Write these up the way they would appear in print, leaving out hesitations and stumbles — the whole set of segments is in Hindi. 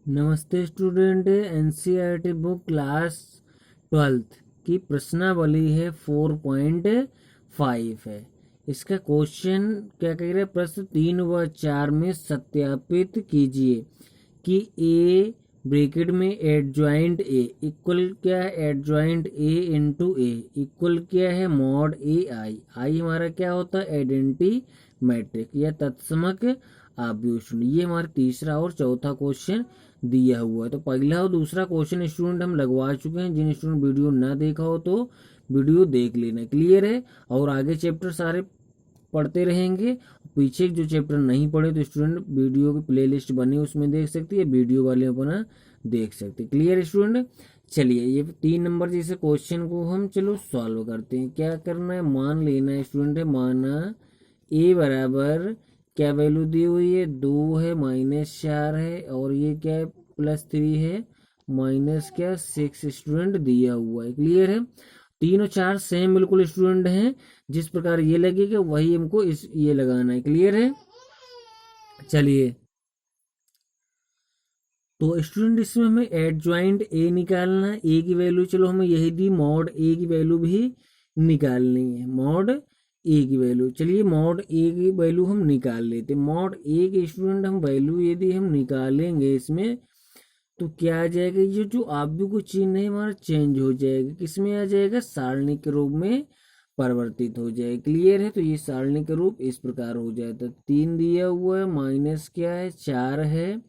नमस्ते student, NCERT book class 12th की प्रश्नावली है 4.5 है। इसका क्वेश्चन क्या कह रहे हैं, प्रश्न 3 व 4 में सत्यापित कीजिए कि ए ब्रैकेट में एडजॉइंट ए इक्वल क्या है, adjoint A into A equal क्या है, मॉड ए आई। आई हमारा क्या होता है, आइडेंटिटी मैट्रिक या तत्समक आव्यूह। ये हमारा तीसरा और चौथा क्वेश्चन दिया हुआ है। तो पहला और दूसरा क्वेश्चन स्टूडेंट हम लगवा चुके हैं। जिन स्टूडेंट वीडियो ना देखा हो तो वीडियो देख लेना, क्लियर है। और आगे चैप्टर सारे पढ़ते रहेंगे। पीछे जो चैप्टर नहीं पढ़े तो स्टूडेंट वीडियो की प्लेलिस्ट बनी उसमें देख सकती है, वीडियो वाले अपना देख सकते, क्लियर स्टूडेंट। चलिए ये 3 नंबर जैसे क्वेश्चन को हम चलो सॉल्व करते हैं। क्या करना है, मान लेना है स्टूडेंट है, माना ए बराबर क्या वैल्यू दी हुई है, 2 है, -4 है, और ये क्या है, +3 है, माइनस क्या 6 स्टूडेंट दिया हुआ है, क्लियर है। 3 और 4 सेम बिल्कुल स्टूडेंट हैं, जिस प्रकार ये लगेगा वही हमको इस ये लगाना है, क्लियर है। चलिए तो स्टूडेंट इसमें हमें एडजॉइंट ए निकालना है। ए की वैल्यू चलो हमें यही दी, मॉड ए की वैल्यू भी निकालनी है, मॉड ए की वैल्यू। चलिए मॉड ए की वैल्यू हम निकाल लेते। मॉड ए की स्टूडेंट हम वैल्यू यदि हम निकालेंगे इसमें तो क्या आ जाएगा, ये जो आव्यूह को चिन्ह है हमारा चेंज हो जाएगा, किसमें आ जाएगा, सारणी के रूप में परिवर्तित हो जाए, क्लियर है। तो ये सारणी का रूप इस प्रकार हो जाता है। 3 दिया हुआ है, माइनस क्या है 4 है,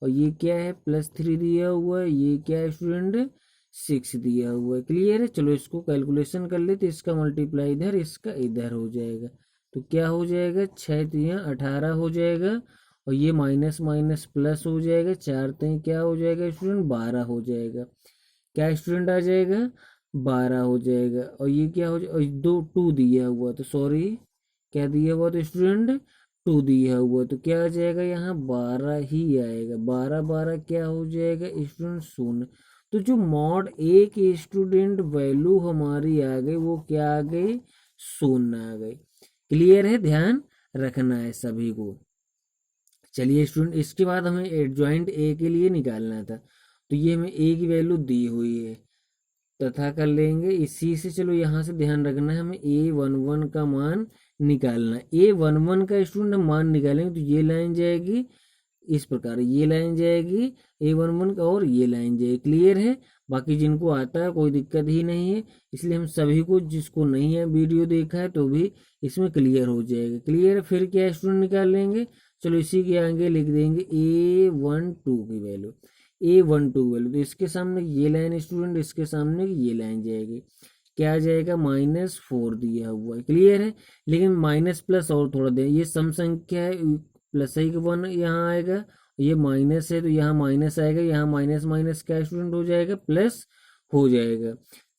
और ये क्या है +3 दिया हुआ है, ये क्या है स्टूडेंट 6 दिया हुआ है, क्लियर है। चलो इसको कैलकुलेशन कर ले तो इसका मल्टीप्लाई इधर इसका इधर हो जाएगा, तो क्या हो जाएगा 6 3 18 हो जाएगा, और ये माइनस माइनस प्लस हो जाएगा, 4 3 क्या हो जाएगा स्टूडेंट 12 हो जाएगा, क्या स्टूडेंट आ जाएगा 12 हो जाएगा। और ये क्या हो जाएगा, दो 2 दिया हुआ तो सॉरी क्या दिया हुआ तो स्टूडेंट 2 दिया हुआ, तो क्या आ जाएगा यहाँ 12 ही आएगा, 12 12 क्या हो जाएगा स्टूडेंट 0। तो जो मॉड ए की स्टूडेंट वैल्यू हमारी आ गई वो क्या आ गई 0 आ गई, क्लियर है, ध्यान रखना है सभी को। चलिए स्टूडेंट इसके बाद हमें एडजॉइंट ए के लिए निकालना था, तो ये हमें ए की वैल्यू दी हुई है तथा कर लेंगे इसी से। चलो यहाँ से ध्यान रखना है, हमें A11 का मान निकालना है। A11 का स्टूडेंट हम मान निकालेंगे तो ये लाइन जाएगी इस प्रकार, ये लाइन जाएगी A11 का, और ये लाइन जाएगी, क्लियर है। बाकी जिनको आता है कोई दिक्कत ही नहीं है, इसलिए हम सभी को, जिसको नहीं है वीडियो देखा है तो भी इसमें क्लियर हो जाएगा, क्लियर है। फिर क्या स्टूडेंट निकाल लेंगे, चलो इसी के आगे लिख देंगे A12 की वैल्यू, A12 वैल्यू, तो इसके सामने ये लाइन स्टूडेंट, इसके सामने ये लाइन जाएगी, क्या आ जाएगा -4 दिया हुआ है, क्लियर है। लेकिन माइनस प्लस और थोड़ा दे, ये सम संख्या है, प्लस ही 1 यहाँ आएगा, ये माइनस है तो यहाँ माइनस आएगा, यहाँ माइनस माइनस क्या स्टूडेंट हो जाएगा प्लस हो जाएगा।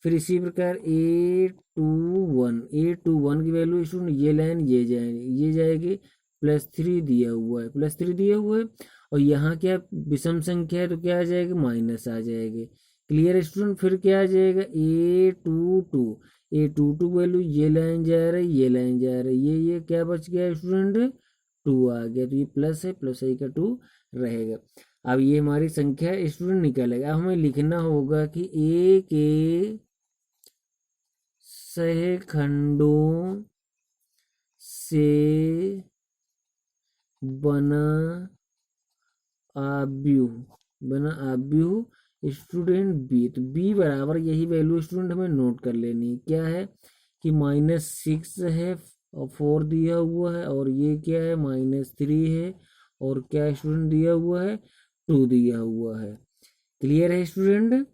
फिर इसी प्रकार A21 की वैल्यू स्टूडेंट ये लाइन ये जाएगी, +3 दिया हुआ है, +3 दिया हुआ है, और यहाँ क्या विषम संख्या है तो क्या आ जाएगा माइनस आ जाएगी, क्लियर स्टूडेंट। फिर क्या आ जाएगा A22 वैल्यू, ये लाइन जा रहा है ये लाइन जा रहा है, ये क्या बच गया स्टूडेंट 2 आ गया, तो ये प्लस है, प्लस आई का 2 रहेगा। अब ये हमारी संख्या स्टूडेंट निकलेगा। अब हमें लिखना होगा कि ए के सहखंडों से बना आव्यूह स्टूडेंट बी, तो बी बराबर यही वैल्यू स्टूडेंट हमें नोट कर लेनी है, क्या है कि -6 है और 4 दिया हुआ है, और ये क्या है -3 है, और क्या स्टूडेंट दिया हुआ है 2 दिया हुआ है, क्लियर है स्टूडेंट।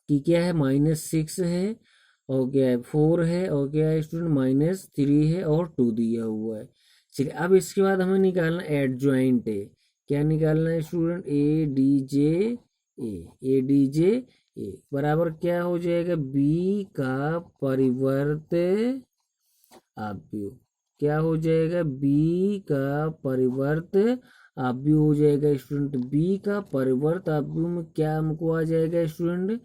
कि क्या है -6 है, और क्या है 4 है, और क्या है स्टूडेंट -3 है, और 2 दिया हुआ है। चलिए अब इसके बाद हमें निकालना एडजॉइंट है। क्या निकालना है स्टूडेंट ए बराबर क्या हो जाएगा, बी का परिवर्त आव्यूह, क्या हो जाएगा बी का परिवर्त आव्यूह हो जाएगा स्टूडेंट। बी का परिवर्त आव्यूह में क्या हमको आ जाएगा स्टूडेंट,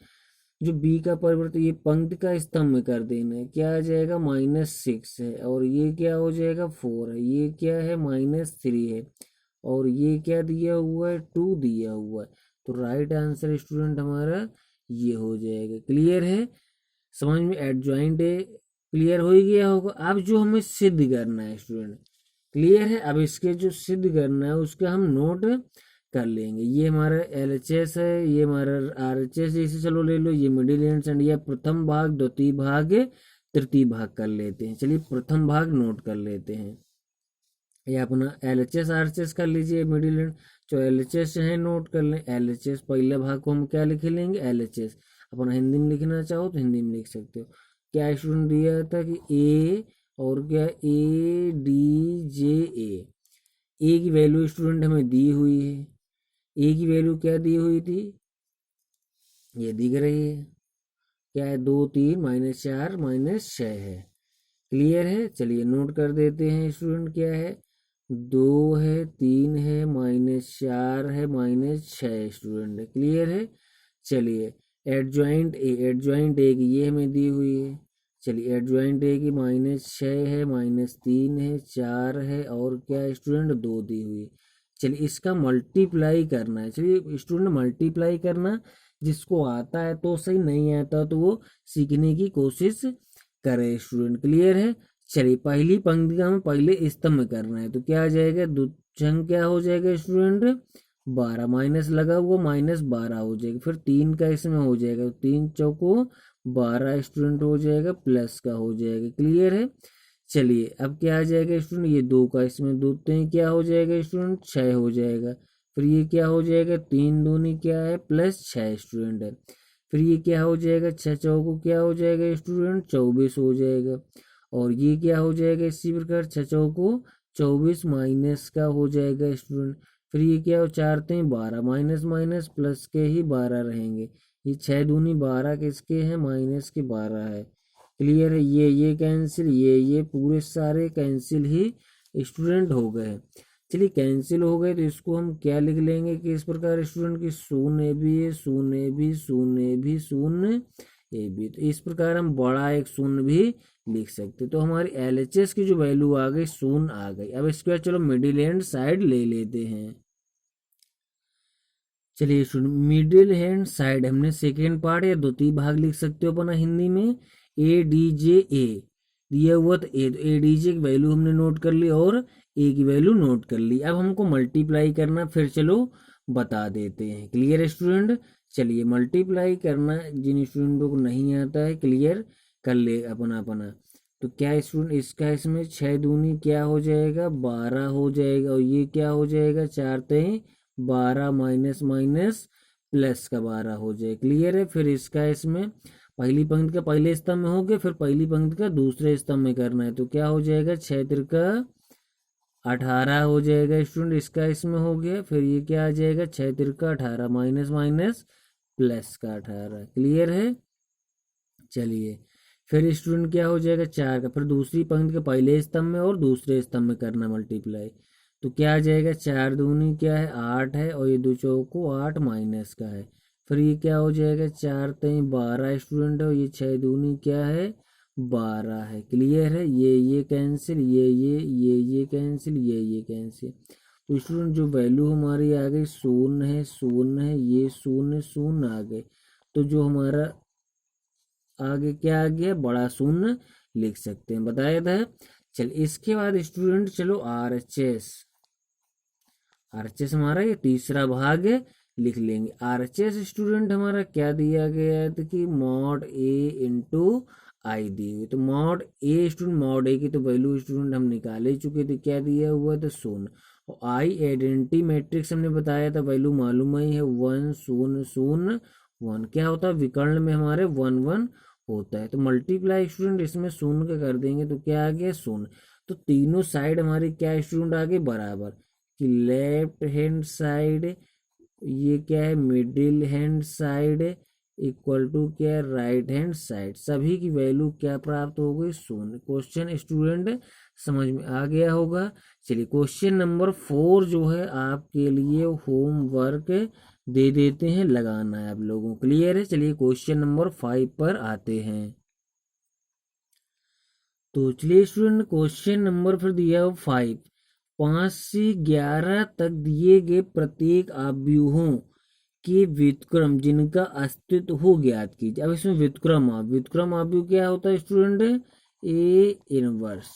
जो बी का परिवर्तन ये पंक्ति का स्तंभ में कर देना है, क्या आ जाएगा -6 है, और ये क्या हो जाएगा 4 है, ये क्या है -3 है, और ये क्या दिया हुआ है 2 दिया हुआ है। तो राइट आंसर स्टूडेंट हमारा ये हो जाएगा। क्लियर है, समझ में एडजॉइंट है क्लियर हो ही गया होगा। अब जो हमें सिद्ध करना है स्टूडेंट, क्लियर है, अब इसके जो सिद्ध करना है उसका हम नोट कर लेंगे। ये हमारा LHS है, ये हमारा RHS, इसे चलो ले लो, ये मिडिल हैंड साइड, या प्रथम भाग, द्वितीय भाग, तृतीय भाग कर लेते हैं। चलिए प्रथम भाग नोट कर लेते हैं। ये अपना LHS RHS कर लीजिए, मिडिल हैंड जो LHS है नोट कर लें। LHS पहले भाग को हम क्या लिख लेंगे LHS, अपना हिंदी में लिखना चाहो तो हिंदी में लिख सकते हो। क्या स्टूडेंट दिया था कि A और क्या ADJA, ए की वैल्यू स्टूडेंट हमें दी हुई है। ए की वैल्यू क्या दी हुई थी, ये दिख रही है, क्या है 2 3 -4 -6 है। क्लियर है, चलिए नोट कर देते हैं स्टूडेंट, क्या है 2 है, 3 है, -4 है, -6 स्टूडेंट है। क्लियर है, चलिए एडजॉइंट ए की ये हमें दी हुई है। चलिए एडजॉइंट ए की -6 है, -3 है, 4 है, और क्या स्टूडेंट 2 दी हुई है। चलिए इसका मल्टीप्लाई करना है। चलिए स्टूडेंट मल्टीप्लाई करना जिसको आता है तो सही, नहीं आता तो वो सीखने की कोशिश करे स्टूडेंट। क्लियर है, चलिए पहली पंक्ति का हमें पहले स्तंभ में करना है। तो क्या आ जाएगा, दूचंग क्या हो जाएगा स्टूडेंट 12, माइनस लगा हुआ -12 हो जाएगा। फिर 3 का इसमें हो जाएगा, 3 चौको 12 स्टूडेंट हो जाएगा, प्लस का हो जाएगा। क्लियर है, चलिए अब क्या आ जाएगा स्टूडेंट, ये 2 का इसमें 2 3 क्या हो जाएगा स्टूडेंट 6 हो जाएगा। फिर ये क्या हो जाएगा 3 दूनी क्या है +6 स्टूडेंट है। फिर ये क्या हो जाएगा 6 चौको क्या हो जाएगा स्टूडेंट 24 हो जाएगा। और ये क्या हो जाएगा इसी प्रकार 6 चौको 24 माइनस का हो जाएगा स्टूडेंट। फिर ये क्या हो 4 3 12 माइनस माइनस प्लस के ही 12 रहेंगे। ये 6 दूनी 12 किसके हैं माइनस के 12 है। क्लियर है, ये कैंसिल, ये पूरे सारे कैंसिल ही स्टूडेंट हो गए। चलिए कैंसिल हो गए तो इसको हम क्या लिख लेंगे कि इस प्रकार स्टूडेंट की शून्य भी है, शून्य भी, शून्य भी, शून्य ए भी। तो इस प्रकार हम बड़ा एक शून्य भी लिख सकते। तो हमारी LHS की जो वैल्यू आ गई शून्य आ गई। अब इसके बाद चलो मिडिल हैंड साइड ले लेते हैं। चलिए स्टूडेंट मिडिल हैंड साइड हमने सेकेंड पार्ट या द्वितीय भाग लिख सकते हो अपना हिंदी में। ADJA दिया हुआ तो ADJ की वैल्यू हमने नोट कर ली और A की वैल्यू नोट कर ली। अब हमको मल्टीप्लाई करना फिर चलो बता देते हैं। क्लियर स्टूडेंट, चलिए मल्टीप्लाई करना जिन स्टूडेंटों को नहीं आता है क्लियर कर ले अपना अपना। तो क्या स्टूडेंट इसका इसमें 6 दूनी क्या हो जाएगा 12 हो जाएगा, और ये क्या हो जाएगा 4 3 12 माइनस माइनस प्लस का 12 हो जाए। क्लियर है, फिर इसका इसमें पहली पंक्ति का पहले स्तंभ में हो गया, फिर पहली पंक्ति का दूसरे स्तंभ में करना है। तो क्या हो जाएगा 6 तिरका 18 हो जाएगा स्टूडेंट, इसका इसमें हो गया। फिर ये क्या आ जाएगा 6 तिरका 18 माइनस माइनस प्लस का 18। क्लियर है, चलिए फिर स्टूडेंट क्या हो जाएगा 4 का, फिर दूसरी पंक्ति के पहले स्तंभ में और दूसरे स्तंभ में करना मल्टीप्लाई। तो क्या आ जाएगा 4 दूनी क्या है 8 है, और ये 2 चौको 8 माइनस का है। फिर ये क्या हो जाएगा 4 3 12 स्टूडेंट है, और ये 6 दूनी क्या है 12 है। क्लियर है, ये कैंसिल, ये कैंसिल, ये कैंसिल। तो स्टूडेंट जो वैल्यू हमारी आ गई शून्य है, शून्य है, ये शून्य शून्य आ गए। तो जो हमारा आगे क्या आ गया बड़ा शून्य लिख सकते हैं, बताया था। चल इसके बाद स्टूडेंट चलो RHS हमारा ये तीसरा भाग लिख लेंगे। RHS स्टूडेंट हमारा क्या दिया गया है तो कि मॉड A इंटू आई दी हुई। तो mod A student mod A की तो वैल्यू स्टूडेंट हम निकाल ही चुके थे, क्या दिया हुआ है तो शून्य। और आई आइडेंटिटी मैट्रिक्स हमने बताया था वैल्यू मालूम ही है 1 0 0 1। क्या होता है विकर्ण में हमारे 1 1 होता है। तो मल्टीप्लाई स्टूडेंट इसमें शून्य का कर देंगे तो क्या आ गया शून्य। तो तीनों साइड हमारी क्या स्टूडेंट आ गए बराबर, कि लेफ्ट हैंड साइड ये क्या है middle hand side equal to क्या है राइट हैंड साइड, सभी की वैल्यू क्या प्राप्त हो गई शून्य। क्वेश्चन स्टूडेंट समझ में आ गया होगा। चलिए क्वेश्चन नंबर 4 जो है आपके लिए होमवर्क दे देते हैं, लगाना है आप लोगों। क्लियर है, चलिए क्वेश्चन नंबर 5 पर आते हैं। तो चलिए स्टूडेंट क्वेश्चन नंबर फिर दिया हो 5। 5 से 11 तक दिए गए प्रत्येक आव्यूहों के व्युत्क्रम जिनका अस्तित्व हो ज्ञात कीजिए। अब इसमें व्युत्क्रम आव्यूह क्या होता है स्टूडेंट? ए इनवर्स,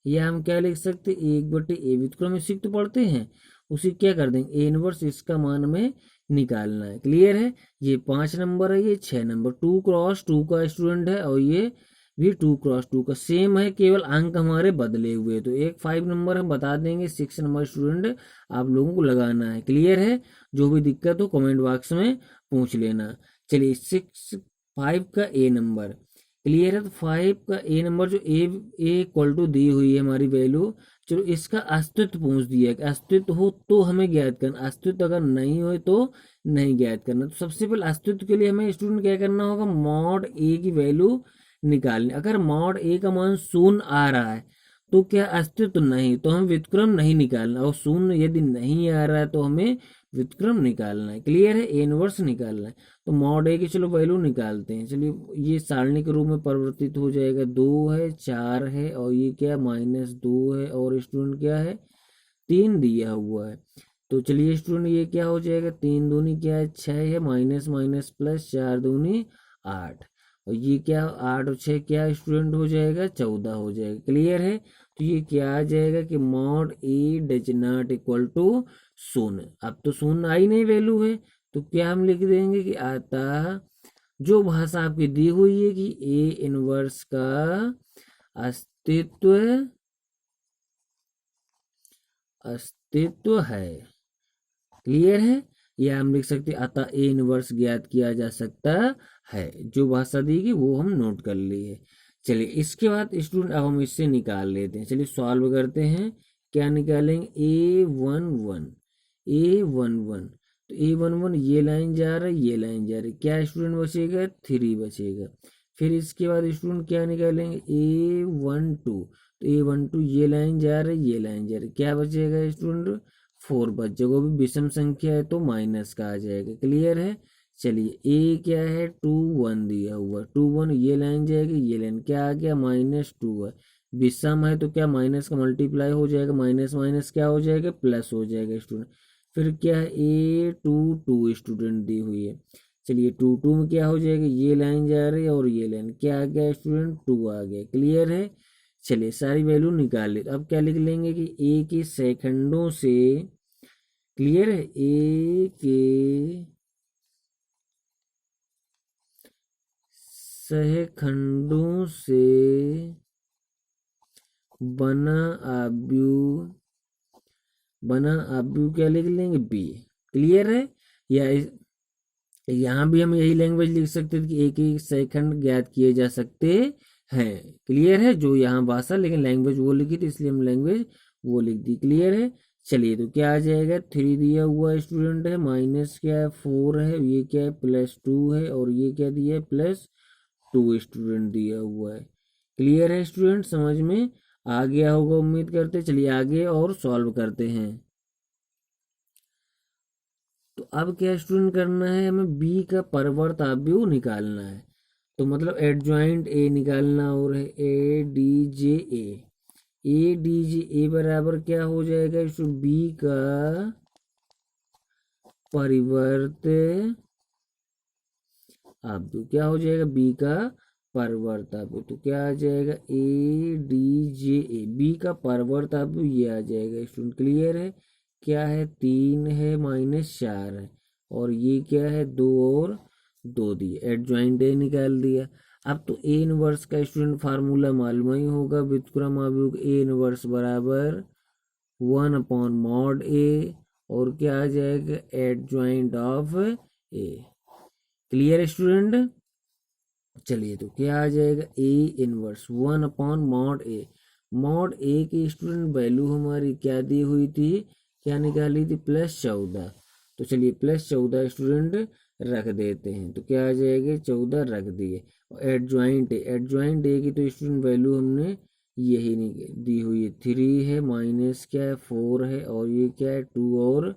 या हम क्या लिख सकते? 1/a व्युत्क्रम सीख तो पढ़ते हैं, उसी क्या कर देंगे ए इनवर्स, इसका मान हमें निकालना है। क्लियर है? ये 5 नंबर है, ये 6 नंबर, 2x2 का स्टूडेंट है, और ये भी 2x2 का सेम है, केवल अंक हमारे बदले हुए। तो एक 5 नंबर हम बता देंगे, 6 नंबर स्टूडेंट आप लोगों को लगाना है। क्लियर है? जो भी दिक्कत हो कमेंट बॉक्स में पूछ लेना। चलिए 5 का ए नंबर क्लियर है। तो 5 का ए नंबर जो ए इक्वल टू दी हुई है हमारी वैल्यू, चलो इसका अस्तित्व पूछ दिया है कि अस्तित्व हो तो हमें ज्ञात करना, अस्तित्व अगर नहीं हो तो नहीं ज्ञात करना। तो सबसे पहले अस्तित्व के लिए हमें स्टूडेंट क्या करना होगा? मॉड ए की वैल्यू निकालनी। अगर मॉड ए का मान 0 आ रहा है तो क्या अस्तित्व नहीं, तो हम व्युत्क्रम नहीं निकालना, और 0 यदि नहीं आ रहा है तो हमें व्युत्क्रम निकालना है। क्लियर है? ए इनवर्स निकालना है। तो मॉड ए की चलो वैल्यू निकालते हैं। चलिए ये सारणी के रूप में परिवर्तित हो जाएगा, 2 है, 4 है, और ये क्या -2 है, और स्टूडेंट क्या है 3 दिया हुआ है। तो चलिए स्टूडेंट ये क्या हो जाएगा? 3 दूनी क्या है 6 है, माइनस माइनस प्लस 4 दूनी 8, और ये क्या 8 और 6 क्या स्टूडेंट हो जाएगा? 14 हो जाएगा। क्लियर है? तो ये क्या आ जाएगा कि mod a does not equal to 0। अब तो 0 आई नहीं वैल्यू है, तो क्या हम लिख देंगे कि अतः जो भाषा आपकी दी हुई है कि ए इनवर्स का अस्तित्व है। क्लियर है? या हम लिख सकते अतः ए इनवर्स ज्ञात किया जा सकता है। जो भाषा दी गई वो हम नोट कर लिए। चलिए इसके बाद स्टूडेंट अब हम इससे निकाल लेते हैं। चलिए सॉल्व करते हैं। क्या निकालेंगे? A11 तो A11 ये लाइन जा रहा है, ये लाइन जा रही है, क्या स्टूडेंट बचेगा? 3 बचेगा। फिर इसके बाद स्टूडेंट क्या निकालेंगे? A12 तो A12 ये लाइन जा रही है, ये लाइन जा रही है, क्या बचेगा स्टूडेंट? 4 बच जाएगा। भी विषम संख्या है तो माइनस का आ जाएगा। क्लियर है? चलिए ए क्या है? 2 1 दिया हुआ, 2 1 ये लाइन जाएगी, ये लाइन क्या आ गया? -2 है। विषम है तो क्या माइनस का मल्टीप्लाई हो जाएगा, माइनस माइनस क्या हो जाएगा? प्लस हो जाएगा स्टूडेंट। फिर क्या है? A22 स्टूडेंट दी हुई है। चलिए 2 2 में क्या हो जाएगा? ये लाइन जा रही है और ये लाइन क्या आ गया स्टूडेंट? 2 आ गया। क्लियर है? चलिए सारी वैल्यू निकाल ले। अब क्या लिख लेंगे कि ए के सेकंडों से, क्लियर है, ए के सहखंडों से बना आव्यूह क्या लिख लेंगे? बी। क्लियर है? या यहाँ भी हम यही लैंग्वेज लिख सकते थे कि एक ही सेकंड ज्ञात किए जा सकते हैं। क्लियर है? जो यहाँ भाषा, लेकिन लैंग्वेज वो लिखी थी इसलिए हम लैंग्वेज वो लिख दी। क्लियर है? चलिए तो क्या आ जाएगा? 3 दिया हुआ स्टूडेंट है, माइनस क्या है 4 है, ये क्या है +2 है, और ये क्या दिया है +2 स्टूडेंट दिया हुआ है। क्लियर है स्टूडेंट? समझ में आ गया होगा उम्मीद करते। चलिए आगे और सॉल्व करते हैं। तो अब क्या स्टूडेंट करना है? हमें बी का परवर्त आव्यूह निकालना है। तो मतलब एडजॉइंट ए निकालना, और है ए डी जे ए बराबर क्या हो जाएगा? बी का परिवर्त आव्यूह क्या हो जाएगा? बी का परवर्त आव्यूह। तो क्या आ जाएगा? A D J A b का परवर्त आव्यूह ये आ जाएगा स्टूडेंट। क्लियर है? क्या है? 3 है, -4 है, और ये क्या है? 2 और 2 दिए, एडजॉइंट ए निकाल दिया। अब तो ए इनवर्स का स्टूडेंट फार्मूला मालूम ही होगा। व्युत्क्रम आव्यूह ए इनवर्स बराबर 1/mod A, और क्या आ जाएगा? Adjoint of A. Clear student? चलिए तो क्या आ जाएगा? A inverse 1/mod A। Mod A की स्टूडेंट वैल्यू हमारी क्या दी हुई थी? क्या निकाली थी? +14। तो चलिए +14 स्टूडेंट रख देते हैं। तो क्या आ जाएगा? 14 रख दिए। और एडजॉइंट ए की तो स्टूडेंट वैल्यू हमने यही नहीं दी हुई है, 3 है, माइनस क्या है 4 है, और ये क्या है 2 और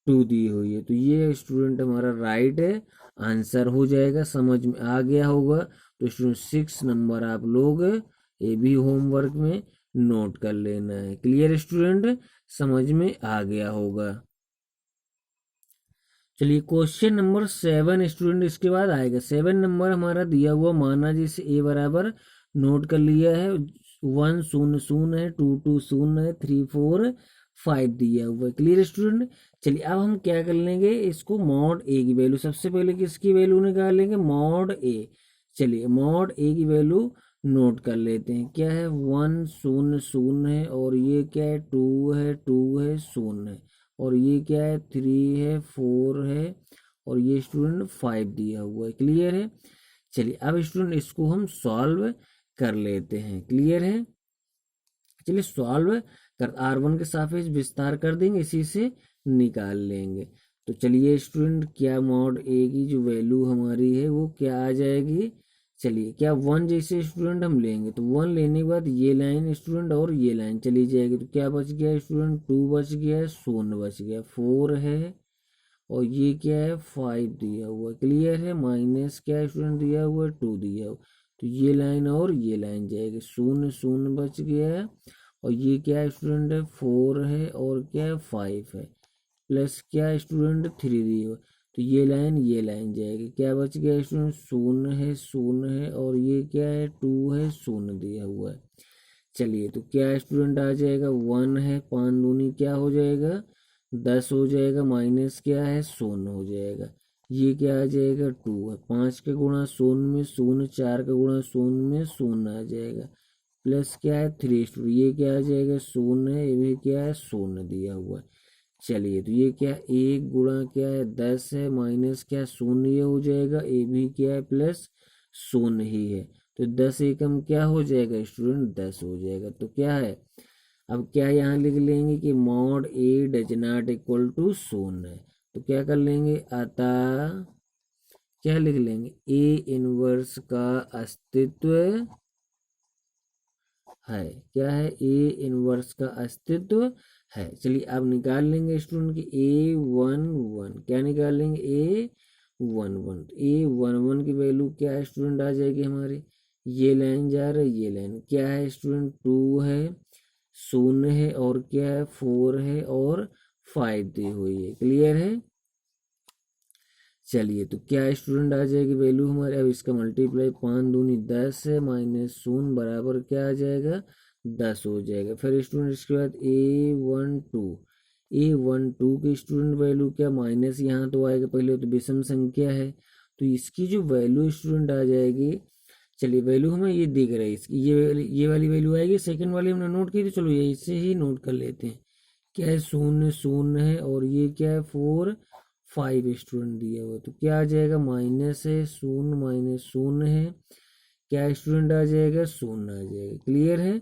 2 दी हुई है। तो ये स्टूडेंट हमारा राइट है आंसर हो जाएगा। समझ में आ गया होगा। तो स्टूडेंट 6 नंबर आप लोग ये भी होमवर्क में नोट कर लेना है। क्लियर स्टूडेंट, समझ में आ गया होगा। चलिए क्वेश्चन नंबर 7 स्टूडेंट इसके बाद आएगा। 7 नंबर हमारा दिया हुआ, माना जैसे ए बराबर, नोट कर लिया है, 1 0 0 है, 2 2 0 है, 3 4 5 दिया हुआ है। Clear student. चलिए अब हम क्या कर लेंगे, इसको मॉड ए की वैल्यू, सबसे पहले किसकी वैल्यू निकालेंगे, मॉड ए। चलिए मॉड ए की वैल्यू नोट कर लेते हैं। क्या है, 1 0 0 है, और ये क्या है, 2 है, 2 है, 0 है, और ये क्या है, 3 है, 4 है, और ये स्टूडेंट 5 दिया हुआ है। क्लियर है। चलिए अब स्टूडेंट इसको हम सॉल्व कर लेते हैं। क्लियर है। चलिए सॉल्व कर, R1 के सापेक्ष विस्तार कर देंगे, इसी से निकाल लेंगे। तो चलिए स्टूडेंट, क्या मॉड ए की जो वैल्यू हमारी है वो क्या आ जाएगी। चलिए क्या 1 जैसे स्टूडेंट हम लेंगे, तो 1 लेने के बाद ये लाइन स्टूडेंट और ये लाइन चली जाएगी, तो क्या बच गया स्टूडेंट, 2 बच गया है, 0 बच गया, 4 है, और ये क्या है, 5 दिया हुआ है। क्लियर है। माइनस क्या स्टूडेंट दिया हुआ है, 2 दिया हुआ, तो ये लाइन और ये लाइन जाएगी, 0 0 बच गया है, और ये क्या स्टूडेंट है, 4 है, और क्या है, 5 है, प्लस क्या स्टूडेंट 3 दिया हुआ, तो ये लाइन जाएगी, क्या बच गया स्टूडेंट, 0 है, 0 है, और ये क्या है, 2 है, 0 दिया हुआ है। चलिए तो क्या स्टूडेंट आ जाएगा, 1 है, 5 दूनी क्या हो जाएगा, 10 हो जाएगा, माइनस क्या है, 0 हो जाएगा, ये क्या आ जाएगा, 2 है, 5 का गुणा 0 में 0, 4 का गुणा 0 में 0 आ जाएगा, प्लस क्या है 3 स्टूडेंट, ये क्या आ जाएगा, 0 है, ये भी क्या है, 0 दिया हुआ है। चलिए तो ये क्या, 1 गुणा क्या है, 10 है, माइनस क्या, 0 ये हो जाएगा, ये भी क्या है, प्लस 0 ही है, तो 10 एकम क्या हो जाएगा स्टूडेंट, 10 हो जाएगा। तो क्या है, अब क्या यहाँ लिख लेंगे कि mod a does not equal to 0 है, तो क्या कर लेंगे, अतः क्या लिख लेंगे, ए इनवर्स का अस्तित्व है। क्या है, ए इनवर्स का अस्तित्व है। चलिए अब निकाल लेंगे स्टूडेंट की A11, क्या निकाल लेंगे, A11, A11 की वैल्यू क्या है स्टूडेंट, आ जाएगी हमारी, ये लाइन जा रहा है, ये लाइन क्या है स्टूडेंट, 2 है, 0 है, और क्या है, 4 है, और 5 दी हुई है। क्लियर है। चलिए तो क्या स्टूडेंट आ जाएगी वैल्यू हमारे, अब इसका मल्टीप्लाई, 5 दूनी 10 है, माइनस 0 बराबर क्या आ जाएगा, 10 हो जाएगा। फिर स्टूडेंट इसके बाद A12 की स्टूडेंट वैल्यू क्या, माइनस यहाँ तो आएगा, पहले तो विषम संख्या है, तो इसकी जो वैल्यू स्टूडेंट आ जाएगी, चलिए वैल्यू हमें ये दिख रही है इसकी, ये वाली वैल्यू आएगी, सेकंड वाली हमने नोट की थी, चलो ये इससे ही नोट कर लेते हैं। क्या है, 0 0 है, और ये क्या है, 4 5 स्टूडेंट दिया हुआ, तो क्या आ जाएगा, माइनस है, 0 माइनस 0 है, क्या स्टूडेंट आ जाएगा, 0 आ जाएगा। क्लियर है।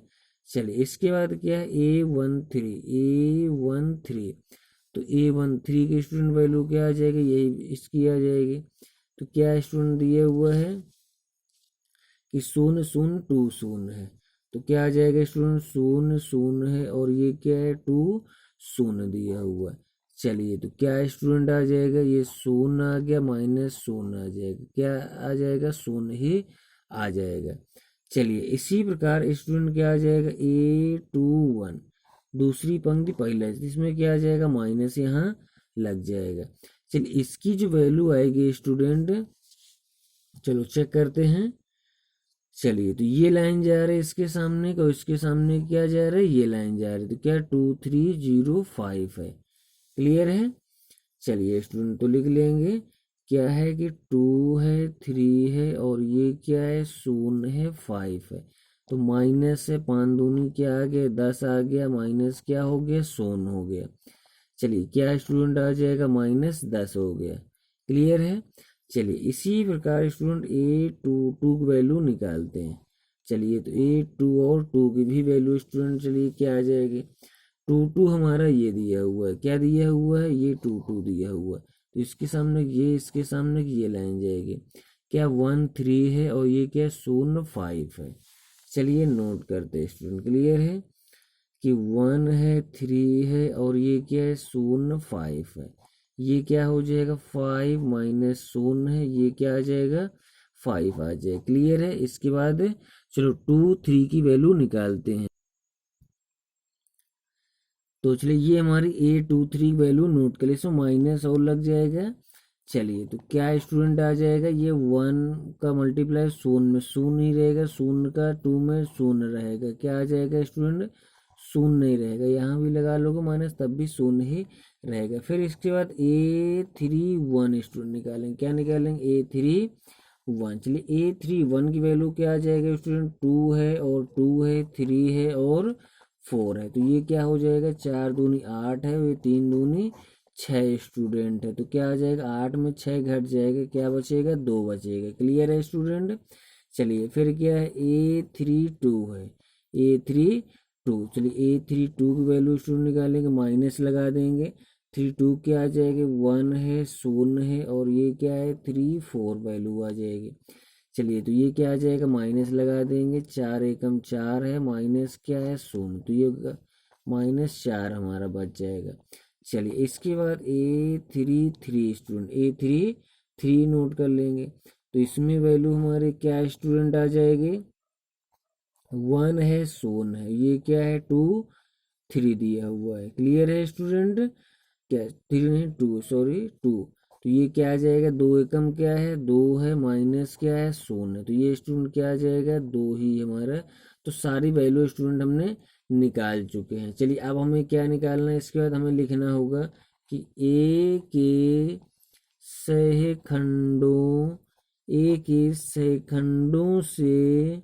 चलिए इसके बाद क्या है, A13 तो A13 की स्टूडेंट वैल्यू क्या आ जाएगी, यही इसकी आ जाएगी, तो क्या स्टूडेंट दिया हुआ है कि 0 0 2 0 है, तो क्या आ जाएगा स्टूडेंट, 0 0 है, और ये क्या है, 2 0 दिया हुआ है। चलिए तो क्या स्टूडेंट आ जाएगा, ये 0 आ गया, माइनस 0 आ जाएगा, क्या आ जाएगा, 0 ही आ जाएगा। चलिए इसी प्रकार स्टूडेंट क्या आ जाएगा, A21, दूसरी पंक्ति पहला, इसमें क्या आ जाएगा, माइनस यहाँ लग जाएगा। चलिए इसकी जो वैल्यू आएगी स्टूडेंट, चलो चेक करते हैं। चलिए तो ये लाइन जा रहा है इसके सामने का, इसके सामने क्या जा रहा है, ये लाइन जा रही है, तो क्या 2305 है। क्लियर है। चलिए स्टूडेंट तो लिख लेंगे, क्या है कि 2 है, 3 है, और ये क्या है, 0 है, 5 है, तो माइनस है, 5 दूनी क्या आ गया, 10 आ गया, माइनस क्या हो गया, 0 हो गया। चलिए क्या स्टूडेंट आ जाएगा, माइनस 10 हो गया। क्लियर है। चलिए इसी प्रकार स्टूडेंट A22 की वैल्यू निकालते हैं। चलिए तो A2 और 2 की भी वैल्यू स्टूडेंट, चलिए क्या आ जाएगी, 2 हमारा ये दिया हुआ है, क्या दिया हुआ है, ये 2 दिया हुआ है, तो इसके सामने ये, इसके सामने ये लाइन जाएगी, क्या 1 3 है, और ये क्या 0 5 है। चलिए नोट करते हैं स्टूडेंट। क्लियर है कि 1 है, 3 है, और ये क्या है, 0 5 है, ये क्या हो जाएगा, 5 माइनस 0 है, ये क्या आ जाएगा, 5 आ जाएगा। क्लियर है। इसके बाद चलो 2 3 की वैल्यू निकालते हैं। तो चलिए ये हमारी A23 वैल्यू नोट कर लिए, इसमें माइनस और लग जाएगा। चलिए तो क्या स्टूडेंट आ जाएगा, ये 1 का मल्टीप्लाई शून्य में शून्य ही रहेगा, शून्य का 2 में शून्य रहेगा, क्या आ जाएगा स्टूडेंट, शून्य नहीं रहेगा, यहाँ भी लगा लोगे माइनस तब भी शून्य ही रहेगा। फिर इसके बाद A31 स्टूडेंट निकालेंगे, क्या निकालेंगे, A31। चलिए A31 की वैल्यू क्या आ जाएगा स्टूडेंट, 2 है और 2 है, 3 है और 4 है, तो ये क्या हो जाएगा, 4 दूनी 8 है, ये 3 दूनी 6 स्टूडेंट है, तो क्या आ जाएगा, 8 में 6 घट जाएगा, क्या बचेगा, 2 बचेगा। क्लियर है स्टूडेंट। चलिए फिर क्या है, A32 है, A32। चलिए A32 की वैल्यू स्टूडेंट निकालेंगे, माइनस लगा देंगे, 32 क्या आ जाएगी, 1 है, शून्य है और ये क्या है, 34 वैल्यू आ जाएगी। चलिए तो ये क्या आ जाएगा, माइनस लगा देंगे, 4 एकम 4 है, माइनस क्या है, शून्य, तो ये -4 हमारा बच जाएगा। चलिए इसके बाद A33 स्टूडेंट, A33 नोट कर लेंगे, तो इसमें वैल्यू हमारे क्या स्टूडेंट आ जाएगी, 1 है, शून्य है, ये क्या है, 2 3 दिया हुआ है। क्लियर है स्टूडेंट, क्या 3 नहीं 2, सॉरी 2, तो ये क्या आ जाएगा, 2 एकम क्या है, 2 है, माइनस क्या है, शून्य, तो ये स्टूडेंट क्या आ जाएगा, 2 ही हमारा। तो सारी वैल्यू स्टूडेंट हमने निकाल चुके हैं। चलिए अब हमें क्या निकालना है, इसके बाद हमें लिखना होगा कि ए के सहखंडों से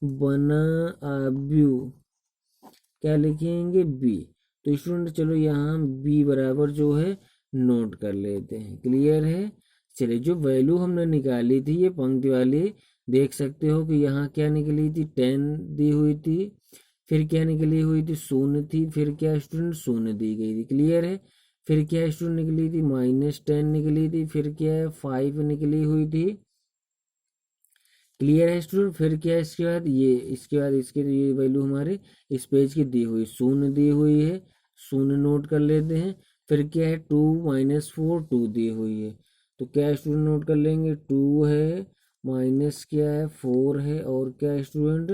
बना अवयव, क्या लिखेंगे, बी। तो स्टूडेंट चलो यहाँ बी बराबर जो है नोट कर लेते हैं। क्लियर है। चलिए जो वैल्यू हमने निकाली थी ये पंक्ति वाली, देख सकते हो कि यहाँ क्या निकली थी, 10 दी हुई थी, फिर क्या निकली हुई थी, शून्य थी, फिर क्या स्टूडेंट, शून्य दी गई थी। क्लियर है। फिर क्या स्टूडेंट निकली थी, -10 निकली थी, फिर क्या है 5 निकली हुई थी। क्लियर है स्टूडेंट। फिर क्या है इसके बाद, ये इसके बाद इसके ये वैल्यू हमारे इस पेज की दी हुई, शून्य दी हुई है, शून्य नोट कर लेते हैं। फिर क्या है 2 - 4 2 दी हुई है, तो क्या स्टूडेंट नोट कर लेंगे, 2 है, माइनस क्या है 4 है और क्या स्टूडेंट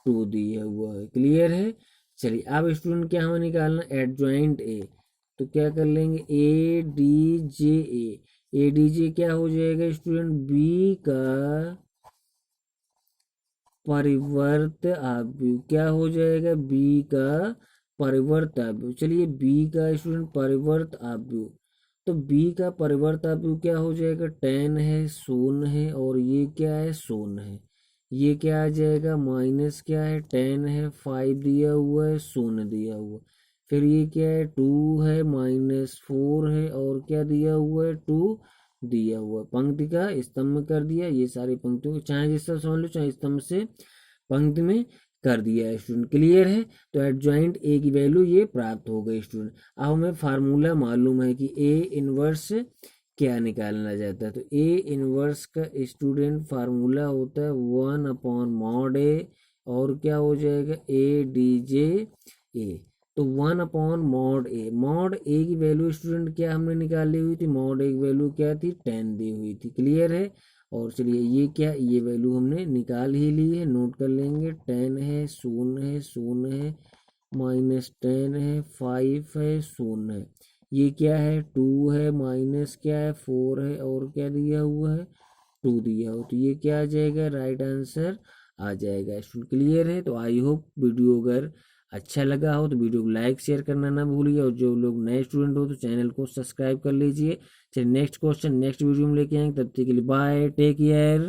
2 दिया हुआ है। क्लियर है। चलिए अब स्टूडेंट क्या हमें निकालना, एडजॉइंट ए, तो क्या कर लेंगे, ए डी जे क्या हो जाएगा स्टूडेंट, बी का परिवर्त अवयव, क्या हो जाएगा, बी का परिवर्त अवयव। चलिए बी का स्टूडेंट परिवर्त अवयव, तो बी का परिवर्त अवयव क्या हो जाएगा, 10 है, शून्य है और ये क्या है, शून्य है, ये क्या आ जाएगा, माइनस क्या है, 10 है, 5 दिया हुआ है, शून्य दिया हुआ, फिर ये क्या है, 2 है, -4 है और क्या दिया हुआ है, 2 दिया हुआ। पंक्ति का स्तंभ में कर दिया, ये सारी पंक्तियों को चाहे जिस तरह समझ लो, चाहे स्तंभ से पंक्ति में कर दिया है स्टूडेंट। क्लियर है। तो एडजॉइंट ए की वैल्यू ये प्राप्त हो गई स्टूडेंट। अब हमें फार्मूला मालूम है कि ए इनवर्स क्या निकालना जाता है, तो ए इनवर्स का स्टूडेंट फार्मूला होता है 1/mod A और क्या हो जाएगा, A तो 1/mod A। mod A की वैल्यू स्टूडेंट क्या हमने निकाली हुई थी, mod A की वैल्यू क्या थी, 10 दी हुई थी। क्लियर है। और चलिए ये क्या, ये वैल्यू हमने निकाल ही ली है, नोट कर लेंगे, 10 है, शून्य है, शून्य है, -10 है, 5 है, शून्य है, ये क्या है, 2 है, माइनस क्या है 4 है और क्या दिया हुआ है, 2 दिया हो, तो ये क्या आ जाएगा, राइट आंसर आ जाएगा स्टूडेंट। क्लियर है। तो आई होप वीडियो अगर अच्छा लगा हो तो वीडियो को लाइक शेयर करना ना भूलिए, और जो लोग नए स्टूडेंट हो तो चैनल को सब्सक्राइब कर लीजिए। चलिए नेक्स्ट क्वेश्चन नेक्स्ट वीडियो में लेके आएंगे, तब तक के लिए बाय, टेक केयर।